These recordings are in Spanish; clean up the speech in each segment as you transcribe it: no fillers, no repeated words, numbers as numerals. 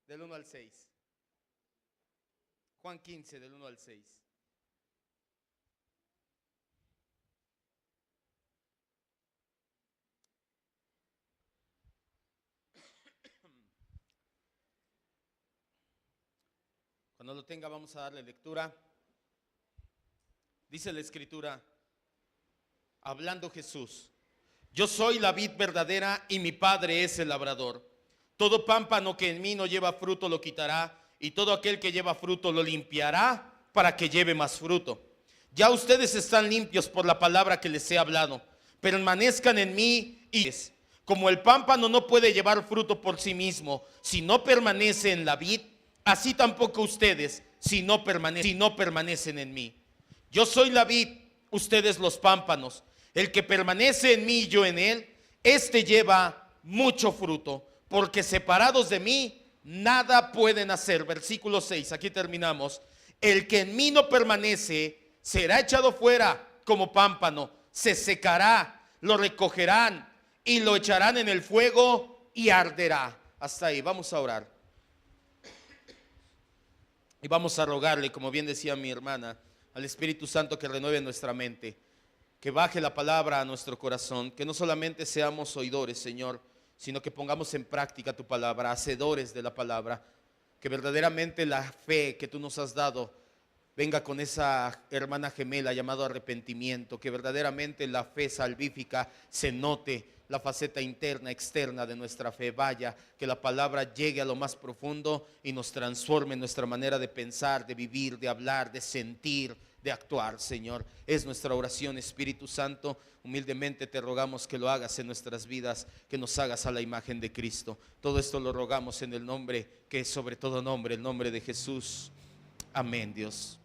del 1 al 6. Juan 15, del 1 al 6. Cuando lo tenga vamos a darle lectura. Dice la Escritura, hablando Jesús: yo soy la vid verdadera y mi Padre es el labrador. Todo pámpano que en mí no lleva fruto lo quitará, y todo aquel que lleva fruto lo limpiará para que lleve más fruto. Ya ustedes están limpios por la palabra que les he hablado. Permanezcan en mí y como el pámpano no puede llevar fruto por sí mismo si no permanece en la vid, así tampoco ustedes si no permanecen en mí. Yo soy la vid, ustedes los pámpanos. El que permanece en mí y yo en él, este lleva mucho fruto, porque separados de mí nada pueden hacer. Versículo 6, aquí terminamos. El que en mí no permanece será echado fuera como pámpano, se secará, lo recogerán y lo echarán en el fuego y arderá. Hasta ahí, vamos a orar. Y vamos a rogarle, como bien decía mi hermana, al Espíritu Santo que renueve nuestra mente, que baje la palabra a nuestro corazón, que no solamente seamos oidores, Señor, sino que pongamos en práctica tu palabra, hacedores de la palabra, que verdaderamente la fe que tú nos has dado venga con esa hermana gemela llamado arrepentimiento, que verdaderamente la fe salvífica se note, la faceta interna, externa de nuestra fe vaya, que la palabra llegue a lo más profundo y nos transforme en nuestra manera de pensar, de vivir, de hablar, de sentir, de actuar, Señor. Es nuestra oración, Espíritu Santo. Humildemente te rogamos que lo hagas en nuestras vidas, que nos hagas a la imagen de Cristo. Todo esto lo rogamos en el nombre que es sobre todo nombre, el nombre de Jesús. Amén, Dios.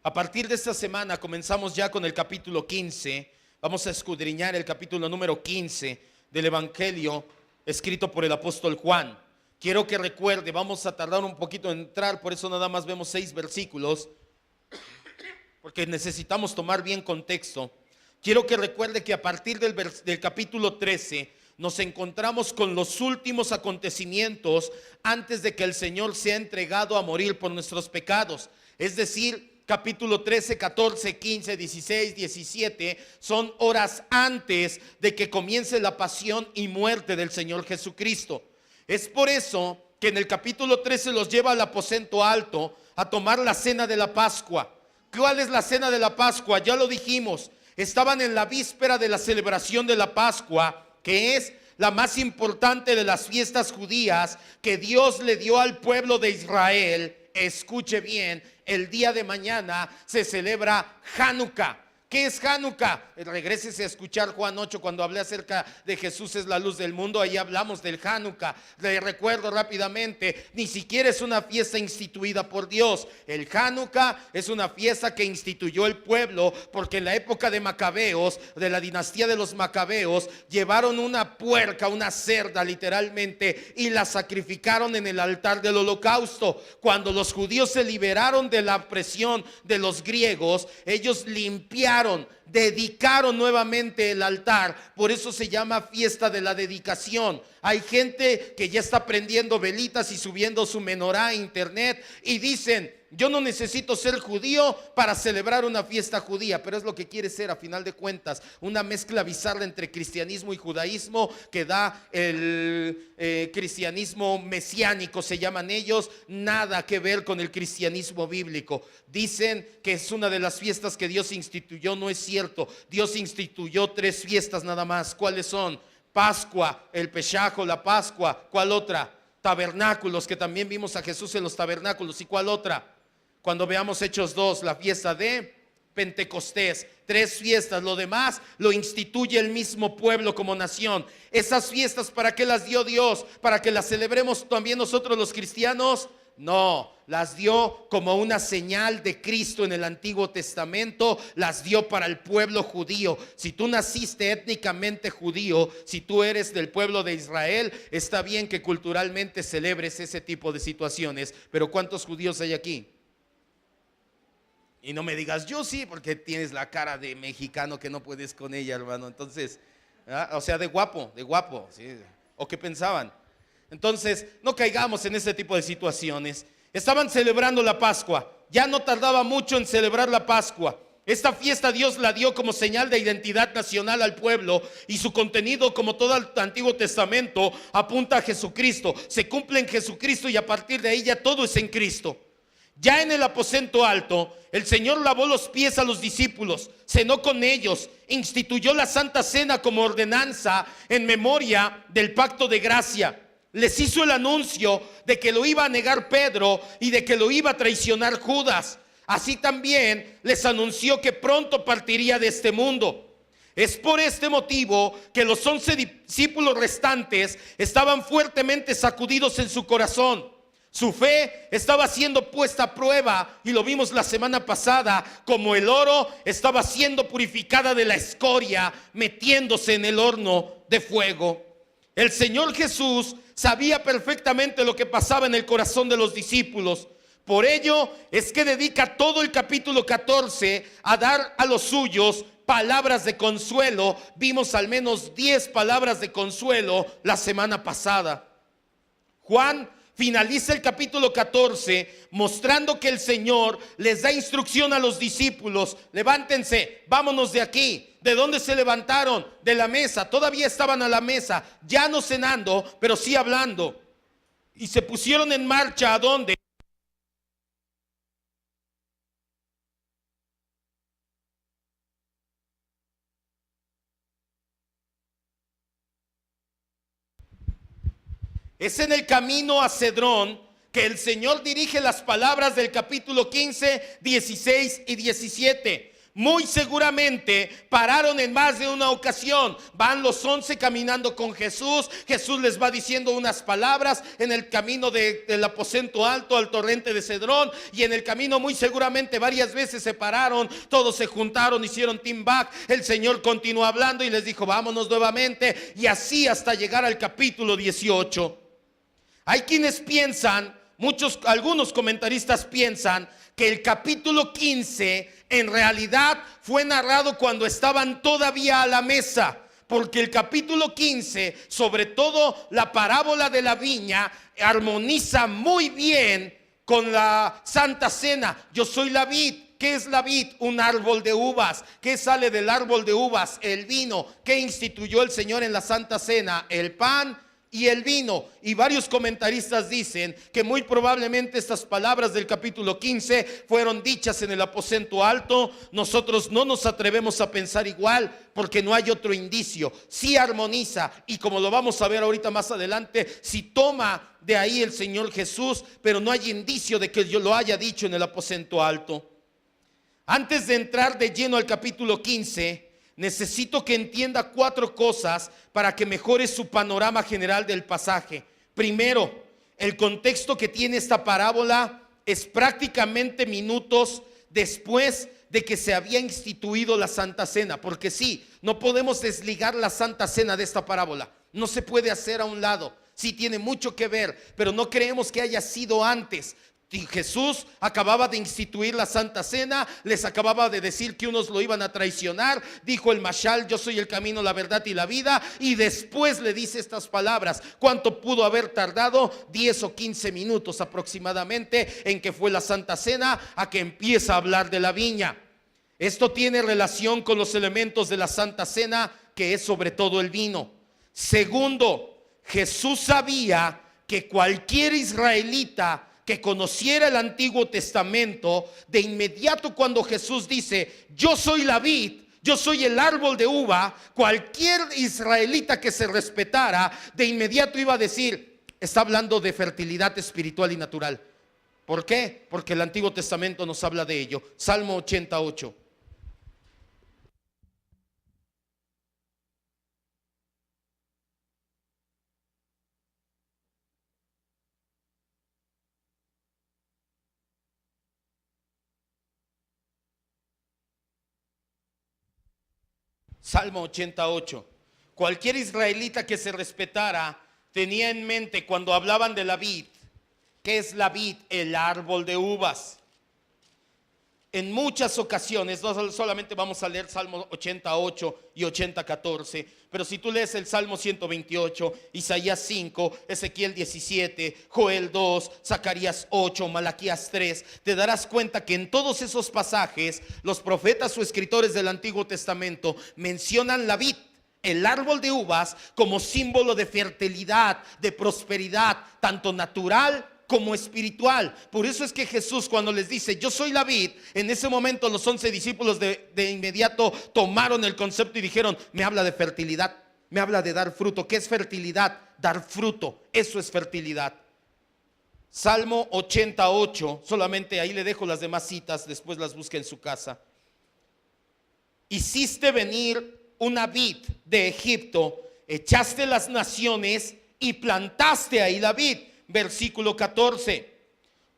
A partir de esta semana comenzamos ya con el capítulo 15. Vamos a escudriñar el capítulo número 15 del Evangelio escrito por el apóstol Juan. Quiero que recuerde, vamos a tardar un poquito en entrar, por eso nada más vemos 6 versículos, porque necesitamos tomar bien contexto. Quiero que recuerde que a partir del capítulo 13 nos encontramos con los últimos acontecimientos antes de que el Señor sea entregado a morir por nuestros pecados. Es decir, capítulo 13, 14, 15, 16, 17 son horas antes de que comience la pasión y muerte del Señor Jesucristo. Es por eso que en el capítulo 13 los lleva al aposento alto a tomar la cena de la Pascua. ¿Cuál es la cena de la Pascua? Ya lo dijimos, estaban en la víspera de la celebración de la Pascua, que es la más importante de las fiestas judías que Dios le dio al pueblo de Israel. Escuche bien, el día de mañana se celebra Hanukkah. ¿Qué es Hanukkah? Regrésese a escuchar Juan 8 cuando hablé acerca de Jesús es la luz del mundo. Ahí hablamos del Hanukkah. Le recuerdo rápidamente, ni siquiera es una fiesta instituida por Dios. El Hanukkah es una fiesta que instituyó el pueblo porque en la época de Macabeos, de la dinastía de los Macabeos, llevaron una puerca, una cerda literalmente, y la sacrificaron en el altar del holocausto. Cuando los judíos se liberaron de la opresión de los griegos, ellos dedicaron nuevamente el altar. Por eso se llama fiesta de la dedicación. Hay gente que ya está prendiendo velitas y subiendo su menorá a internet y dicen: yo no necesito ser judío para celebrar una fiesta judía, pero es lo que quiere ser a final de cuentas, una mezcla bizarra entre cristianismo y judaísmo que da el cristianismo mesiánico, se llaman ellos, nada que ver con el cristianismo bíblico. Dicen que es una de las fiestas que Dios instituyó, no es cierto. Dios instituyó 3 fiestas nada más. ¿Cuáles son? Pascua, el Peshajo, la Pascua. ¿Cuál otra? Tabernáculos, que también vimos a Jesús en los tabernáculos. ¿Y cuál otra? Cuando veamos Hechos 2, la fiesta de Pentecostés. 3 fiestas, lo demás lo instituye el mismo pueblo como nación. Esas fiestas, ¿para qué las dio Dios? ¿Para que las celebremos también nosotros los cristianos? No, las dio como una señal de Cristo en el Antiguo Testamento, las dio para el pueblo judío. Si tú naciste étnicamente judío, si tú eres del pueblo de Israel, está bien que culturalmente celebres ese tipo de situaciones, pero ¿cuántos judíos hay aquí? Y no me digas yo sí, porque tienes la cara de mexicano que no puedes con ella, hermano. Entonces, o sea, de guapo, ¿sí? ¿O qué pensaban? Entonces, no caigamos en ese tipo de situaciones. Estaban celebrando la Pascua. Ya no tardaba mucho en celebrar la Pascua. Esta fiesta Dios la dio como señal de identidad nacional al pueblo, y su contenido, como todo el Antiguo Testamento, apunta a Jesucristo. Se cumple en Jesucristo y a partir de ahí ya todo es en Cristo. Ya en el aposento alto, el Señor lavó los pies a los discípulos, cenó con ellos, instituyó la Santa Cena como ordenanza en memoria del pacto de gracia. Les hizo el anuncio de que lo iba a negar Pedro y de que lo iba a traicionar Judas. Así también les anunció que pronto partiría de este mundo. Es por este motivo que los 11 discípulos restantes estaban fuertemente sacudidos en su corazón. Su fe estaba siendo puesta a prueba, y lo vimos la semana pasada, como el oro estaba siendo purificada de la escoria, metiéndose en el horno de fuego. El Señor Jesús sabía perfectamente lo que pasaba en el corazón de los discípulos. Por ello es que dedica todo el capítulo 14 a dar a los suyos palabras de consuelo. Vimos al menos 10 palabras de consuelo la semana pasada. Juan finaliza el capítulo 14 mostrando que el Señor les da instrucción a los discípulos: levántense, vámonos de aquí. ¿De dónde se levantaron? De la mesa. Todavía estaban a la mesa, ya no cenando, pero sí hablando. Y se pusieron en marcha. ¿A dónde? Es en el camino a Cedrón que el Señor dirige las palabras del capítulo 15, 16 y 17. Muy seguramente pararon en más de una ocasión. Van los 11 caminando con Jesús. Jesús les va diciendo unas palabras en el camino del aposento alto al torrente de Cedrón. Y en el camino muy seguramente varias veces se pararon. Todos se juntaron, hicieron team back. El Señor continuó hablando y les dijo: vámonos nuevamente. Y así hasta llegar al capítulo 18. Hay quienes piensan, algunos comentaristas piensan que el capítulo 15 en realidad fue narrado cuando estaban todavía a la mesa, porque el capítulo 15, sobre todo la parábola de la viña, armoniza muy bien con la Santa Cena. Yo soy la vid. ¿Qué es la vid? Un árbol de uvas. ¿Qué sale del árbol de uvas? El vino. ¿Qué instituyó el Señor en la Santa Cena? El pan y el vino. Y varios comentaristas dicen que muy probablemente estas palabras del capítulo 15 fueron dichas en el aposento alto. Nosotros no nos atrevemos a pensar igual, porque no hay otro indicio. Sí armoniza, y como lo vamos a ver ahorita más adelante, sí toma de ahí el Señor Jesús, pero no hay indicio de que yo lo haya dicho en el aposento alto. Antes de entrar de lleno al capítulo 15, necesito que entienda 4 cosas para que mejore su panorama general del pasaje. Primero, el contexto que tiene esta parábola es prácticamente minutos después de que se había instituido la Santa Cena. Porque sí, no podemos desligar la Santa Cena de esta parábola. No se puede hacer a un lado. Sí tiene mucho que ver, pero no creemos que haya sido antes. Jesús acababa de instituir la Santa Cena, les acababa de decir que unos lo iban a traicionar, dijo el mashal: yo soy el camino, la verdad y la vida, y después le dice estas palabras. ¿Cuánto pudo haber tardado? 10 o 15 minutos aproximadamente en que fue la Santa Cena a que empieza a hablar de la viña. Esto tiene relación con los elementos de la Santa Cena, que es sobre todo el vino. Segundo, Jesús sabía que cualquier israelita que conociera el Antiguo Testamento, de inmediato cuando Jesús dice: yo soy la vid, yo soy el árbol de uva, cualquier israelita que se respetara, de inmediato iba a decir: está hablando de fertilidad espiritual y natural. ¿Por qué? Porque el Antiguo Testamento nos habla de ello. Salmo 88. Salmo 88. Cualquier israelita que se respetara tenía en mente, cuando hablaban de la vid, ¿qué es la vid? El árbol de uvas. en muchas ocasiones, no solamente vamos a leer Salmo 88 y 80:14, pero si tú lees el Salmo 128, Isaías 5, Ezequiel 17, Joel 2, Zacarías 8, Malaquías 3, te darás cuenta que en todos esos pasajes los profetas o escritores del Antiguo Testamento mencionan la vid, el árbol de uvas, como símbolo de fertilidad, de prosperidad, tanto natural como espiritual. Por eso es que Jesús, cuando les dice yo soy la vid, en ese momento los 11 discípulos de inmediato tomaron el concepto y dijeron: me habla de fertilidad, me habla de dar fruto. ¿Qué es fertilidad? Dar fruto, eso es fertilidad. Salmo 88, solamente ahí le dejo las demás citas, después las busca en su casa. Hiciste venir una vid de Egipto, echaste las naciones y plantaste ahí la vid. Versículo 14: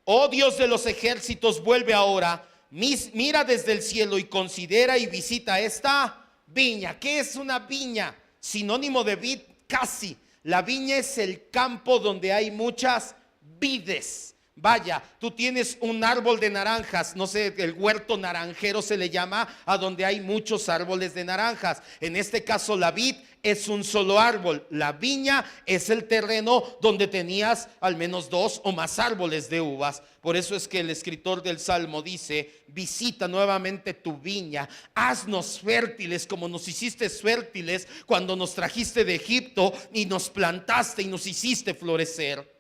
oh Dios de los ejércitos, vuelve ahora, mira desde el cielo y considera y visita esta viña. ¿Qué es una viña? Sinónimo de vid, casi. La viña es el campo donde hay muchas vides. Vaya, tú tienes un árbol de naranjas, no sé, el huerto naranjero se le llama a donde hay muchos árboles de naranjas. En este caso la vid es un solo árbol. La viña es el terreno donde tenías al menos 2 o más árboles de uvas. Por eso es que el escritor del Salmo dice: visita nuevamente tu viña, haznos fértiles como nos hiciste fértiles cuando nos trajiste de Egipto y nos plantaste y nos hiciste florecer.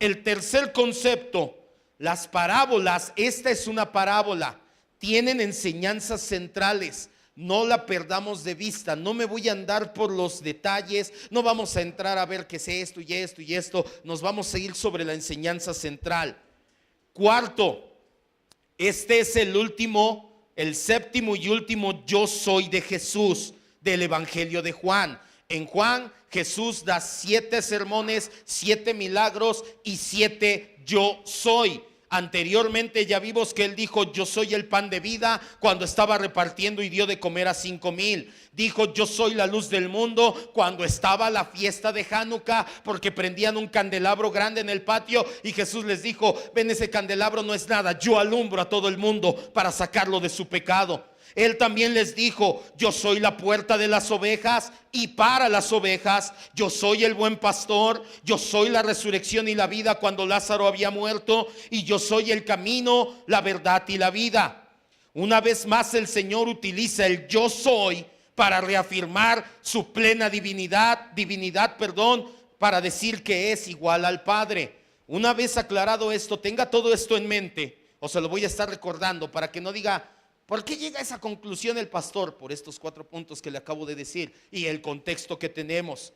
El tercer concepto, las parábolas. Esta es una parábola, tienen enseñanzas centrales. No la perdamos de vista. No me voy a andar por los detalles, no vamos a entrar a ver qué es esto y esto y esto. Nos vamos a ir sobre la enseñanza central. Cuarto, este es el séptimo y último yo soy de Jesús del Evangelio de Juan. En Juan, Jesús da 7 sermones, 7 milagros y 7 yo soy. Anteriormente ya vimos que él dijo: yo soy el pan de vida, cuando estaba repartiendo y dio de comer a 5,000. Dijo: yo soy la luz del mundo, cuando estaba la fiesta de Hanukkah, porque prendían un candelabro grande en el patio y Jesús les dijo: ven, ese candelabro no es nada, yo alumbro a todo el mundo para sacarlo de su pecado. Él también les dijo: yo soy la puerta de las ovejas y para las ovejas. Yo soy el buen pastor, yo soy la resurrección y la vida cuando Lázaro había muerto, y yo soy el camino, la verdad y la vida. Una vez más el Señor utiliza el yo soy para reafirmar su plena divinidad, para decir que es igual al Padre. Una vez aclarado esto, tenga todo esto en mente, o se lo voy a estar recordando para que no diga: ¿por qué llega a esa conclusión el pastor? Por estos 4 puntos que le acabo de decir y el contexto que tenemos.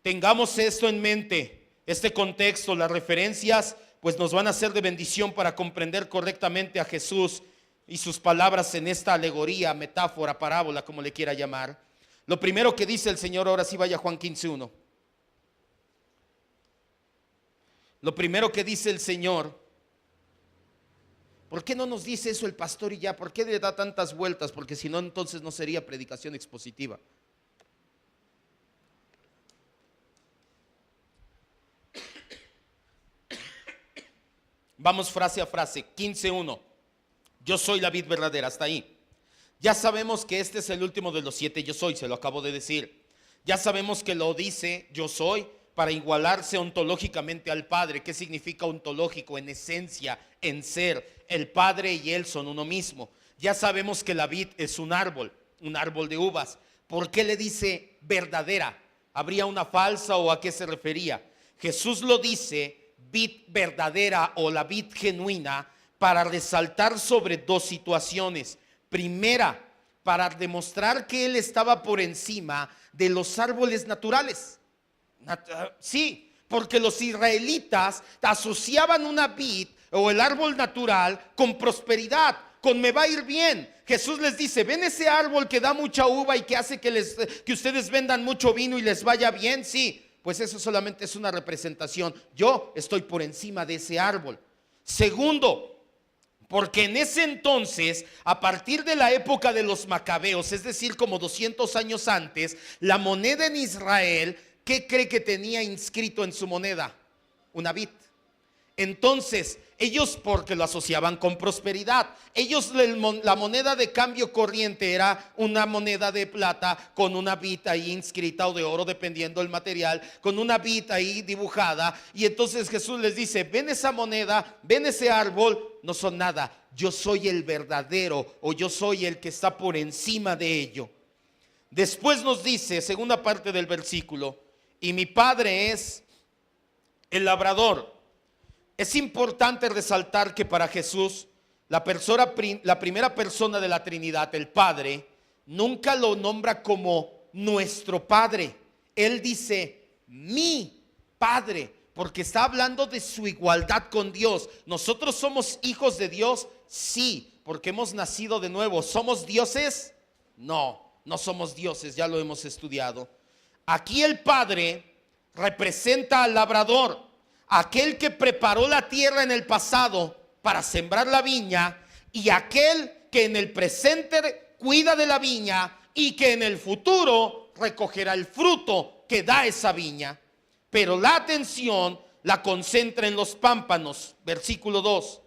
Tengamos esto en mente, este contexto, las referencias, pues nos van a ser de bendición para comprender correctamente a Jesús y sus palabras en esta alegoría, metáfora, parábola, como le quiera llamar. Lo primero que dice el Señor, ahora sí vaya a Juan 15:1. Lo primero que dice el Señor. ¿Por qué no nos dice eso el pastor y ya? ¿Por qué le da tantas vueltas? Porque si no, entonces no sería predicación expositiva. Vamos frase a frase. 15:1. Yo soy la vid verdadera, hasta ahí. Ya sabemos que este es el último de los 7 yo soy, se lo acabo de decir. Ya sabemos que lo dice yo soy para igualarse ontológicamente al Padre. ¿Qué significa ontológico? En esencia, en ser. El Padre y Él son uno mismo. Ya sabemos que la vid es un árbol de uvas. ¿Por qué le dice verdadera? ¿Habría una falsa o a qué se refería? Jesús lo dice vid verdadera o la vid genuina para resaltar sobre 2 situaciones. Primera, para demostrar que Él estaba por encima de los árboles naturales. Sí, porque los israelitas asociaban una vid o el árbol natural con prosperidad, con me va a ir bien. Jesús les dice: ven ese árbol que da mucha uva y que hace que ustedes vendan mucho vino y les vaya bien. Sí, pues eso solamente es una representación. Yo estoy por encima de ese árbol. Segundo, porque en ese entonces, a partir de la época de los macabeos, es decir, como 200 años antes, la moneda en Israel, ¿qué cree que tenía inscrito en su moneda? Una vid. Entonces, ellos, porque lo asociaban con prosperidad, ellos, la moneda de cambio corriente era una moneda de plata con una vid ahí inscrita, o de oro, dependiendo del material, con una vid ahí dibujada. Y entonces Jesús les dice: ven esa moneda, ven ese árbol, no son nada, yo soy el verdadero, o yo soy el que está por encima de ello. Después nos dice, segunda parte del versículo: y mi Padre es el labrador. Es importante resaltar que para Jesús, la primera persona de la Trinidad, el Padre, nunca lo nombra como nuestro Padre. Él dice mi Padre, porque está hablando de su igualdad con Dios. ¿Nosotros somos hijos de Dios? Sí, porque hemos nacido de nuevo. ¿Somos dioses? No, no somos dioses, ya lo hemos estudiado. Aquí el Padre representa al labrador, aquel que preparó la tierra en el pasado para sembrar la viña, y aquel que en el presente cuida de la viña y que en el futuro recogerá el fruto que da esa viña. Pero la atención la concentra en los pámpanos. Versículo 2: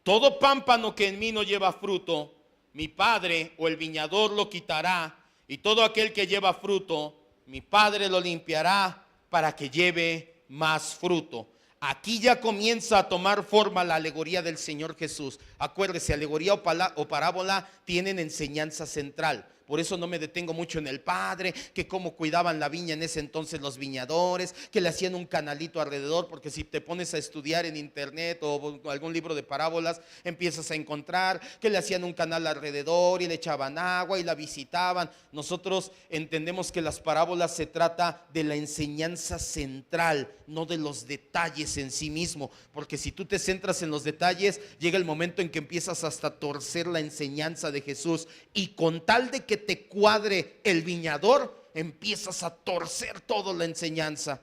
todo pámpano que en mí no lleva fruto, mi Padre o el viñador lo quitará, y todo aquel que lleva fruto, mi Padre lo limpiará para que lleve más fruto. Aquí ya comienza a tomar forma la alegoría del Señor Jesús. Acuérdese, alegoría o parábola tienen enseñanza central. Por eso no me detengo mucho en el Padre, que cómo cuidaban la viña en ese entonces los viñadores, que le hacían un canalito alrededor, porque si te pones a estudiar en internet o algún libro de parábolas, empiezas a encontrar que le hacían un canal alrededor y le echaban agua y la visitaban. Nosotros entendemos que las parábolas se trata de la enseñanza central, no de los detalles en sí mismo, porque si tú te centras en los detalles, llega el momento en que empiezas hasta a torcer la enseñanza de Jesús, y con tal de que te cuadre el viñador, empiezas a torcer toda la enseñanza.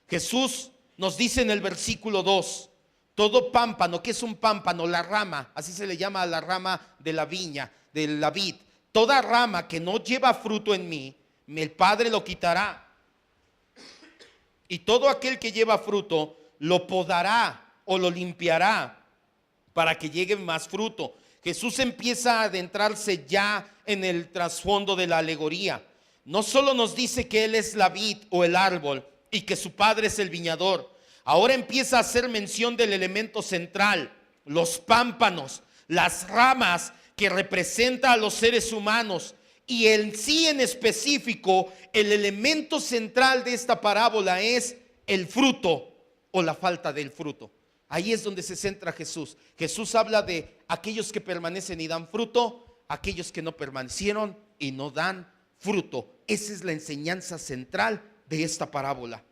Jesús nos dice en el versículo 2: todo pámpano. ¿Qué es un pámpano? La rama, así se le llama a la rama de la viña, de la vid. Toda rama que no lleva fruto en mí, el Padre lo quitará, y todo aquel que lleva fruto lo podará o lo limpiará para que llegue más fruto. Jesús empieza a adentrarse ya en el trasfondo de la alegoría. No solo nos dice que Él es la vid o el árbol y que su Padre es el viñador. Ahora empieza a hacer mención del elemento central, los pámpanos, las ramas que representa a los seres humanos. Y en sí, en específico, el elemento central de esta parábola es el fruto o la falta del fruto. Ahí es donde se centra Jesús. Jesús habla de aquellos que permanecen y dan fruto, aquellos que no permanecieron y no dan fruto. Esa es la enseñanza central de esta parábola.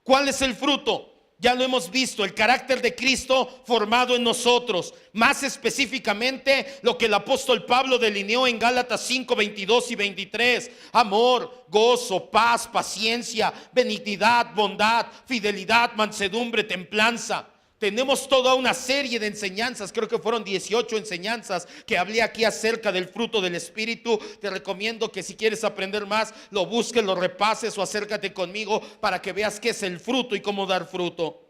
¿Cuál es el fruto? Ya lo hemos visto, el carácter de Cristo formado en nosotros. Más específicamente, lo que el apóstol Pablo delineó en Gálatas 5, 22 y 23. Amor, gozo, paz, paciencia, benignidad, bondad, fidelidad, mansedumbre, templanza. Tenemos toda una serie de enseñanzas, creo que fueron 18 enseñanzas que hablé aquí acerca del fruto del Espíritu. Te recomiendo que si quieres aprender más, lo busques, lo repases o acércate conmigo para que veas qué es el fruto y cómo dar fruto,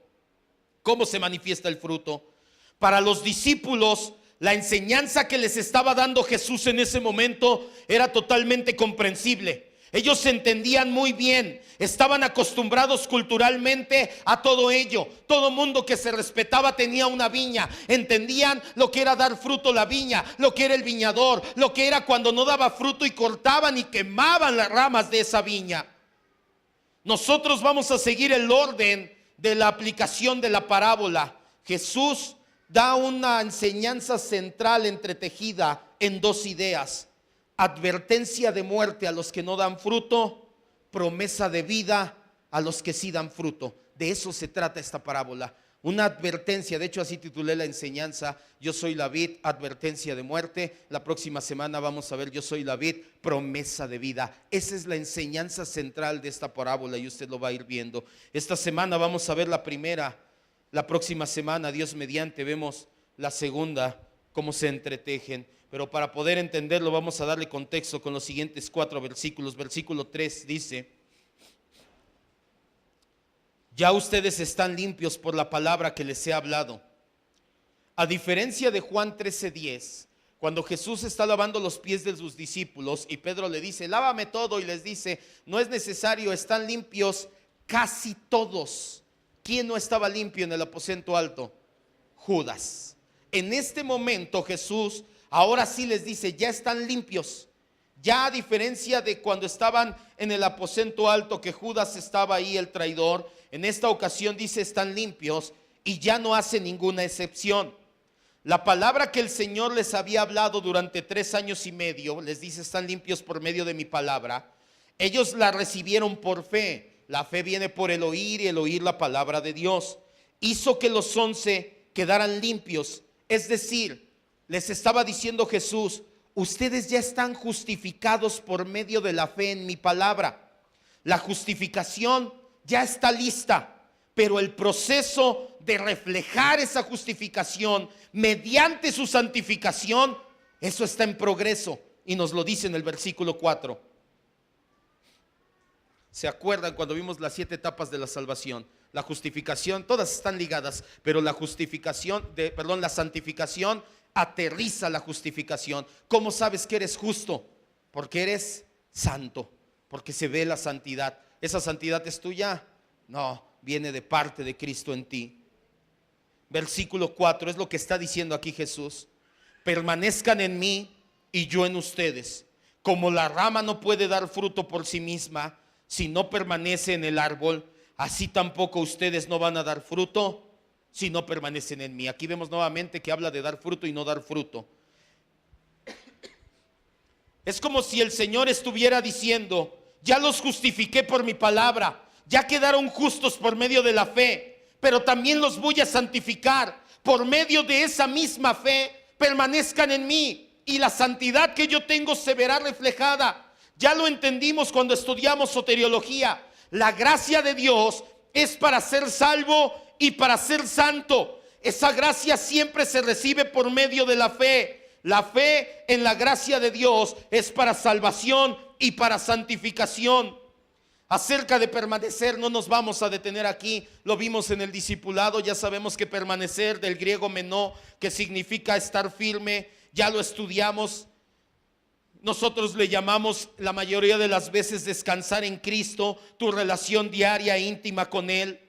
cómo se manifiesta el fruto. Para los discípulos, la enseñanza que les estaba dando Jesús en ese momento era totalmente comprensible. Ellos entendían muy bien, estaban acostumbrados culturalmente a todo ello. Todo mundo que se respetaba tenía una viña. Entendían lo que era dar fruto la viña, lo que era el viñador, lo que era cuando no daba fruto y cortaban y quemaban las ramas de esa viña. Nosotros vamos a seguir el orden de la aplicación de la parábola. Jesús da una enseñanza central entretejida en dos ideas: advertencia de muerte a los que no dan fruto, promesa de vida a los que sí dan fruto. De eso se trata esta parábola. Una advertencia, de hecho así titulé la enseñanza: yo soy la vid, advertencia de muerte. La próxima semana vamos a ver yo soy la vid, promesa de vida. Esa es la enseñanza central de esta parábola y usted lo va a ir viendo. Esta semana vamos a ver la primera. La próxima semana, Dios mediante, vemos la segunda, cómo se entretejen. Pero para poder entenderlo vamos a darle contexto con los siguientes 4 versículos. Versículo 3 dice: Ya ustedes están limpios por la palabra que les he hablado. A diferencia de Juan 13:10, cuando Jesús está lavando los pies de sus discípulos y Pedro le dice, lávame todo, y les dice, no es necesario, están limpios casi todos. ¿Quién no estaba limpio en el aposento alto? Judas. En este momento Jesús ahora sí les dice, ya están limpios. Ya, a diferencia de cuando estaban en el aposento alto, que Judas estaba ahí, el traidor, en esta ocasión dice, están limpios, y ya no hace ninguna excepción. La palabra que el Señor les había hablado durante 3 años y medio, les dice, están limpios por medio de mi palabra. Ellos la recibieron por fe. La fe viene por el oír, y el oír la palabra de Dios. Hizo que los 11 quedaran limpios. Es decir, les estaba diciendo Jesús, ustedes ya están justificados por medio de la fe en mi palabra. La justificación ya está lista, pero el proceso de reflejar esa justificación mediante su santificación, eso está en progreso, y nos lo dice en el versículo 4. ¿Se acuerdan cuando vimos las 7 etapas de la salvación? La justificación, todas están ligadas, pero la santificación aterriza la justificación. ¿Cómo sabes que eres justo? Porque eres santo, porque se ve la santidad. ¿Esa santidad es tuya? No, viene de parte de Cristo en ti. Versículo 4 es lo que está diciendo aquí Jesús. Permanezcan en mí y yo en ustedes. Como la rama no puede dar fruto por sí misma si no permanece en el árbol, así tampoco ustedes no van a dar fruto si no permanecen en mí. Aquí vemos nuevamente que habla de dar fruto y no dar fruto. Es como si el Señor estuviera diciendo, ya los justifiqué por mi palabra, ya quedaron justos por medio de la fe, pero también los voy a santificar por medio de esa misma fe. Permanezcan en mí y la santidad que yo tengo se verá reflejada. Ya lo entendimos cuando estudiamos soteriología. La gracia de Dios es para ser salvo y para ser santo. Esa gracia siempre se recibe por medio de la fe. La fe en la gracia de Dios es para salvación y para santificación. Acerca de permanecer, no nos vamos a detener aquí. Lo vimos en el discipulado. Ya sabemos que permanecer, del griego menó, que significa estar firme, ya lo estudiamos. Nosotros le llamamos la mayoría de las veces descansar en Cristo, tu relación diaria e íntima con Él.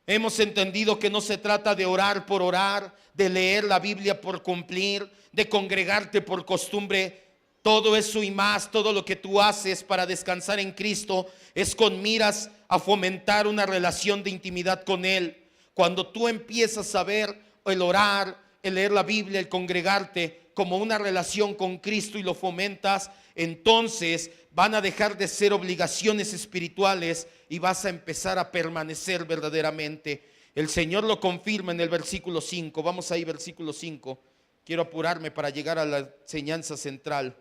Hemos entendido que no se trata de orar por orar, de leer la Biblia por cumplir, de congregarte por costumbre. Todo eso y más, todo lo que tú haces para descansar en Cristo es con miras a fomentar una relación de intimidad con Él. Cuando tú empiezas a ver el orar, el leer la Biblia, el congregarte como una relación con Cristo y lo fomentas, entonces van a dejar de ser obligaciones espirituales y vas a empezar a permanecer verdaderamente. El Señor lo confirma en el versículo 5. Vamos ahí, versículo 5. Quiero apurarme para llegar a la enseñanza central.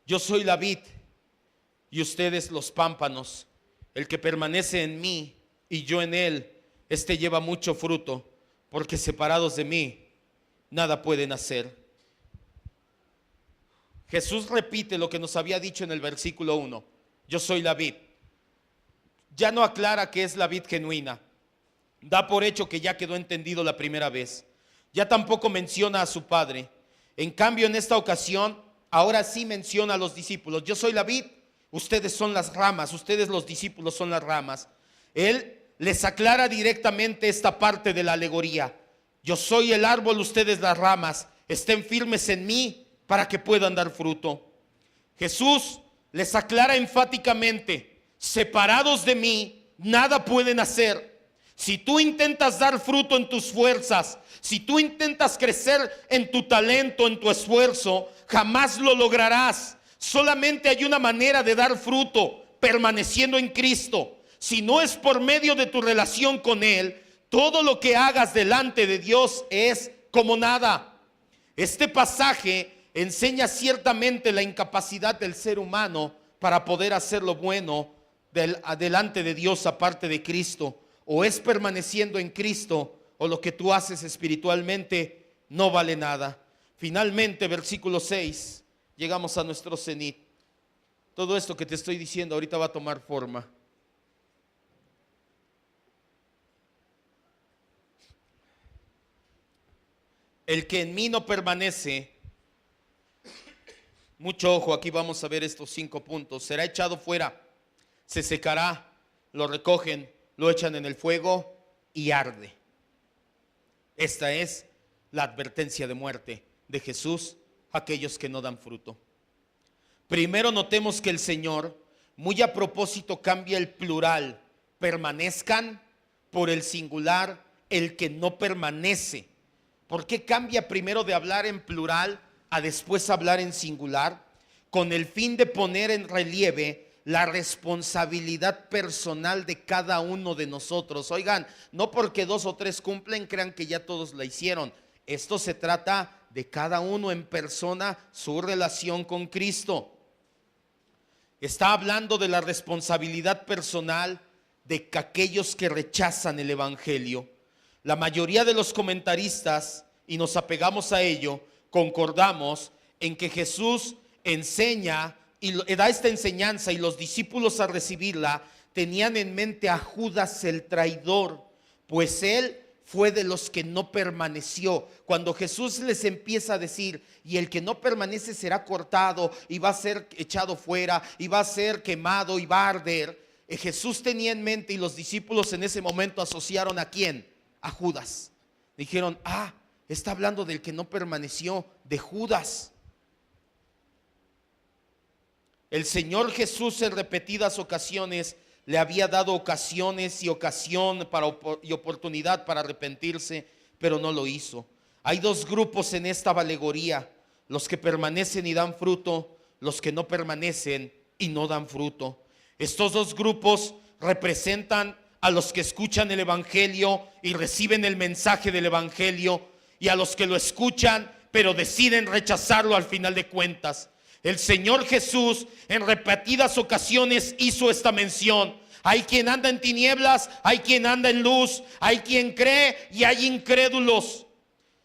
Yo soy la vid y ustedes los pámpanos. El que permanece en mí y yo en él, este lleva mucho fruto, porque separados de mí nada pueden hacer. Jesús repite lo que nos había dicho en el versículo 1. Yo soy la vid. Ya no aclara que es la vid genuina. Da por hecho que ya quedó entendido la primera vez. Ya tampoco menciona a su padre. En cambio, en esta ocasión, ahora sí menciona a los discípulos. Yo soy la vid, ustedes son las ramas, ustedes los discípulos son las ramas. Él les aclara directamente esta parte de la alegoría. Yo soy el árbol, ustedes las ramas. Estén firmes en mí para que puedan dar fruto. Jesús les aclara enfáticamente, separados de mí, nada pueden hacer. Si tú intentas dar fruto en tus fuerzas, si tú intentas crecer en tu talento, en tu esfuerzo, jamás lo lograrás. Solamente hay una manera de dar fruto, permaneciendo en Cristo. Si no es por medio de tu relación con Él, todo lo que hagas delante de Dios es como nada. Este pasaje enseña ciertamente la incapacidad del ser humano para poder hacer lo bueno delante de Dios aparte de Cristo. O es permaneciendo en Cristo, o lo que tú haces espiritualmente no vale nada. Finalmente, versículo 6, llegamos a nuestro cenit. todo esto que te estoy diciendo ahorita va a tomar forma. El que en mí no permanece, mucho ojo, aquí vamos a ver estos 5 puntos, será echado fuera, se secará, lo recogen, lo echan en el fuego y arde. Esta es la advertencia de muerte de Jesús a aquellos que no dan fruto. Primero notemos que el Señor, muy a propósito, cambia el plural, permanezcan, por el singular, el que no permanece. ¿Por qué cambia primero de hablar en plural a después hablar en singular? Con el fin de poner en relieve la responsabilidad personal de cada uno de nosotros. Oigan, no porque 2 o 3 cumplen, crean que ya todos la hicieron. Esto se trata de cada uno en persona, su relación con Cristo. Está hablando de la responsabilidad personal de aquellos que rechazan el Evangelio. La mayoría de los comentaristas, y nos apegamos a ello, concordamos en que Jesús enseña y da esta enseñanza, y los discípulos al recibirla tenían en mente a Judas el traidor, pues él fue de los que no permaneció. Cuando Jesús les empieza a decir, y el que no permanece será cortado y va a ser echado fuera y va a ser quemado y va a arder, Jesús tenía en mente, y los discípulos en ese momento asociaron ¿a quién? A Judas. Dijeron, está hablando del que no permaneció, de Judas. El Señor Jesús en repetidas ocasiones le había dado ocasiones y oportunidad para arrepentirse, pero no lo hizo. Hay 2 grupos en esta alegoría: los que permanecen y dan fruto, los que no permanecen y no dan fruto. Estos 2 grupos representan a los que escuchan el Evangelio y reciben el mensaje del Evangelio, y a los que lo escuchan pero deciden rechazarlo al final de cuentas. El Señor Jesús en repetidas ocasiones hizo esta mención: hay quien anda en tinieblas, hay quien anda en luz, hay quien cree y hay incrédulos.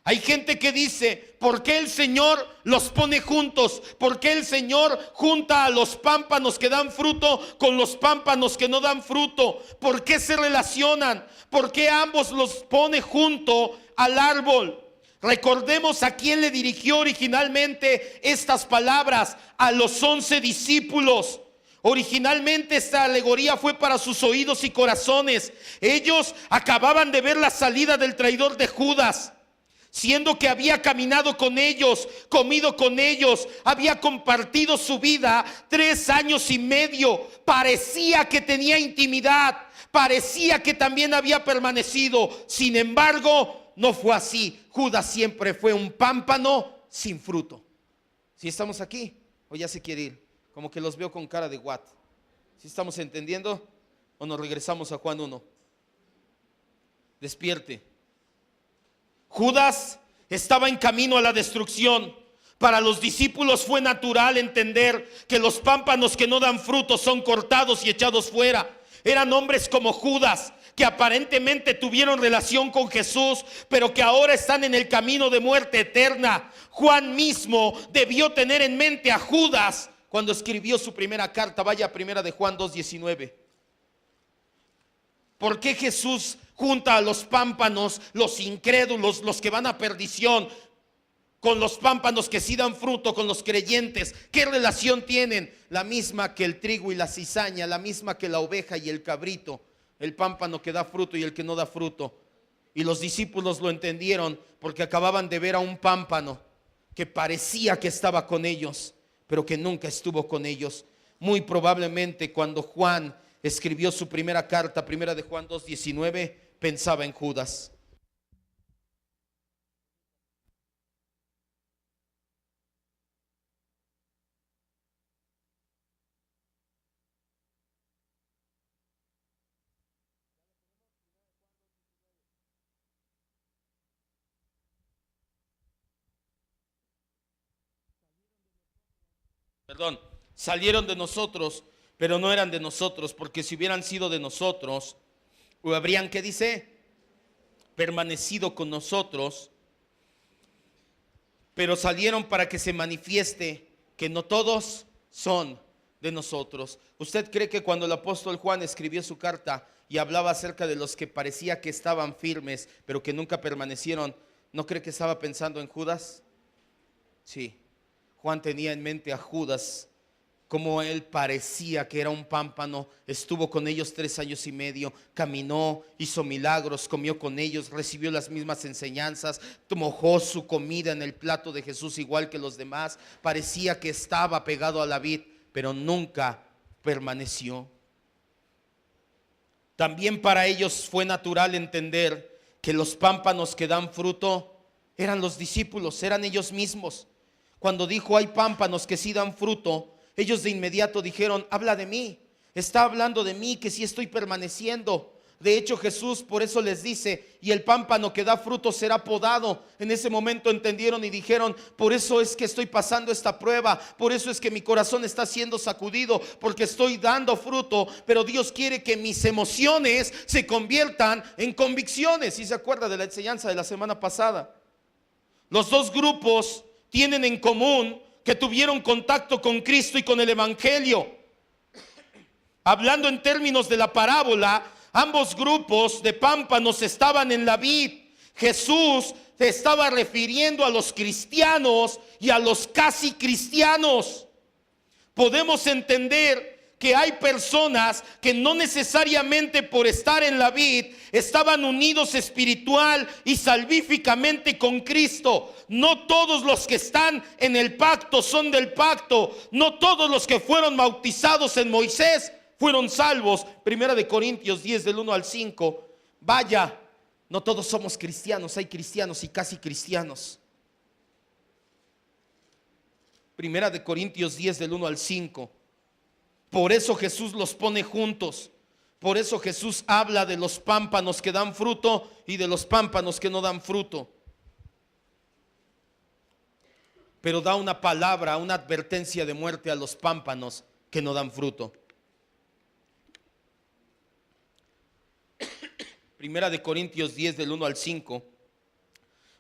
Hay gente que dice, ¿por qué el Señor los pone juntos? ¿Por qué el Señor junta a los pámpanos que dan fruto con los pámpanos que no dan fruto? ¿Por qué se relacionan? ¿Por qué ambos los pone junto al árbol? Recordemos a quién le dirigió originalmente estas palabras: a los 11 discípulos. Originalmente esta alegoría fue para sus oídos y corazones. Ellos acababan de ver la salida del traidor de Judas, siendo que había caminado con ellos, comido con ellos, había compartido su vida 3 años y medio. Parecía que tenía intimidad, parecía que también había permanecido. Sin embargo, no fue así. Judas siempre fue un pámpano sin fruto. ¿Sí estamos aquí? ¿O ya se quiere ir? Como que los veo con cara de what. ¿Sí estamos entendiendo? ¿O nos regresamos a Juan 1? Despierte. Judas estaba en camino a la destrucción. Para los discípulos fue natural entender que los pámpanos que no dan fruto son cortados y echados fuera. Eran hombres como Judas, que aparentemente tuvieron relación con Jesús, pero que ahora están en el camino de muerte eterna. Juan mismo debió tener en mente a Judas cuando escribió su primera carta. Vaya a 1 de Juan 2:19. ¿Por qué Jesús junta a los pámpanos, los incrédulos, los que van a perdición, con los pámpanos que sí dan fruto, con los creyentes? ¿Qué relación tienen? La misma que el trigo y la cizaña, la misma que la oveja y el cabrito. El pámpano que da fruto y el que no da fruto. Y los discípulos lo entendieron porque acababan de ver a un pámpano que parecía que estaba con ellos, pero que nunca estuvo con ellos. Muy probablemente cuando Juan escribió su primera carta, 1 de Juan 2:19, pensaba en Judas. Salieron de nosotros, pero no eran de nosotros, porque si hubieran sido de nosotros, habrían, ¿qué dice? Permanecido con nosotros. Pero salieron para que se manifieste que no todos son de nosotros. ¿Usted cree que cuando el apóstol Juan escribió su carta y hablaba acerca de los que parecía que estaban firmes, pero que nunca permanecieron, no cree que estaba pensando en Judas? Sí, Juan tenía en mente a Judas, como él parecía que era un pámpano. Estuvo con ellos 3 años y medio, caminó, hizo milagros, comió con ellos, recibió las mismas enseñanzas, mojó su comida en el plato de Jesús igual que los demás. Parecía que estaba pegado a la vid, pero nunca permaneció. También para ellos fue natural entender que los pámpanos que dan fruto eran los discípulos, eran ellos mismos. Cuando dijo hay pámpanos que sí dan fruto, ellos de inmediato dijeron, habla de mí, está hablando de mí, que sí estoy permaneciendo. De hecho, Jesús por eso les dice, y el pámpano que da fruto será podado. En ese momento entendieron y dijeron, por eso es que estoy pasando esta prueba, por eso es que mi corazón está siendo sacudido, porque estoy dando fruto, pero Dios quiere que mis emociones se conviertan en convicciones. ¿Sí se acuerda de la enseñanza de la semana pasada? Los dos grupos tienen en común que tuvieron contacto con Cristo y con el Evangelio. Hablando en términos de la parábola, ambos grupos de pámpanos estaban en la vid. Jesús se estaba refiriendo a los cristianos y a los casi cristianos. Podemos entender que hay personas que no necesariamente por estar en la vid estaban unidos espiritual y salvíficamente con Cristo. No todos los que están en el pacto son del pacto. No todos los que fueron bautizados en Moisés fueron salvos. Primera de Corintios 10 del 1 al 5. Vaya, no todos somos cristianos, hay cristianos y casi cristianos. Primera de Corintios 10 del 1 al 5. Por eso Jesús los pone juntos. Por eso Jesús habla de los pámpanos que dan fruto y de los pámpanos que no dan fruto. Pero da una palabra, una advertencia de muerte a los pámpanos que no dan fruto. Primera de Corintios 10 del 1 al 5.